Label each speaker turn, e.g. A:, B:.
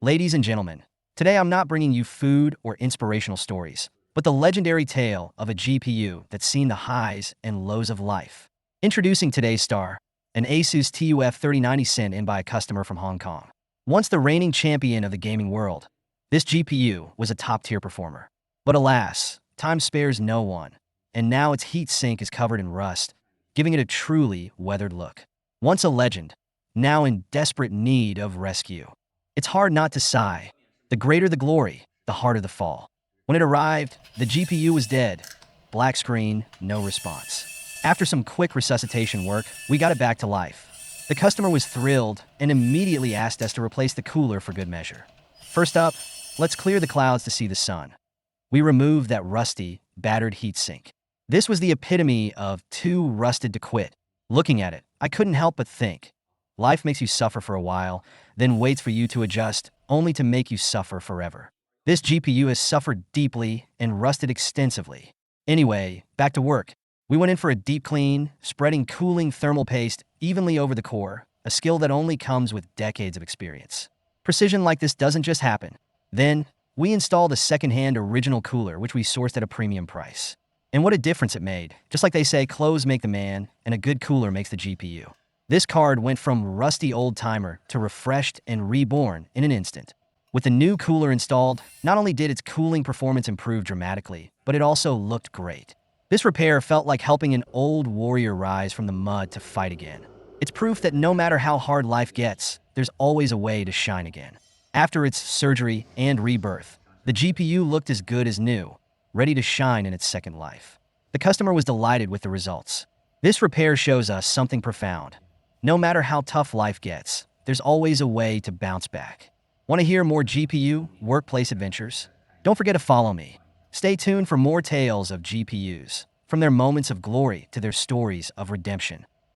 A: Ladies and gentlemen, today I'm not bringing you food or inspirational stories, but the legendary tale of a GPU that's seen the highs and lows of life. Introducing today's star, an ASUS TUF 3090 sent in by a customer from Hong Kong. Once the reigning champion of the gaming world, this GPU was a top-tier performer. But alas, time spares no one, and now its heatsink is covered in rust, giving it a truly weathered look. Once a legend, now in desperate need of rescue. It's hard not to sigh. The greater the glory, the harder the fall. When it arrived, the GPU was dead. Black screen, no response. After some quick resuscitation work, we got it back to life. The customer was thrilled and immediately asked us to replace the cooler for good measure. First up, let's clear the clouds to see the sun. We removed that rusty, battered heatsink. This was the epitome of too rusted to quit. Looking at it, I couldn't help but think. Life makes you suffer for a while, then waits for you to adjust, only to make you suffer forever. This GPU has suffered deeply and rusted extensively. Anyway, back to work. We went in for a deep clean, spreading cooling thermal paste evenly over the core, a skill that only comes with decades of experience. Precision like this doesn't just happen. Then, we installed a second-hand original cooler, which we sourced at a premium price. And what a difference it made. Just like they say, clothes make the man, and a good cooler makes the GPU. This card went from rusty old-timer to refreshed and reborn in an instant. With the new cooler installed, not only did its cooling performance improve dramatically, but it also looked great. This repair felt like helping an old warrior rise from the mud to fight again. It's proof that no matter how hard life gets, there's always a way to shine again. After its surgery and rebirth, the GPU looked as good as new, ready to shine in its second life. The customer was delighted with the results. This repair shows us something profound. No matter how tough life gets, there's always a way to bounce back. Want to hear more GPU workplace adventures? Don't forget to follow me. Stay tuned for more tales of GPUs, from their moments of glory to their stories of redemption.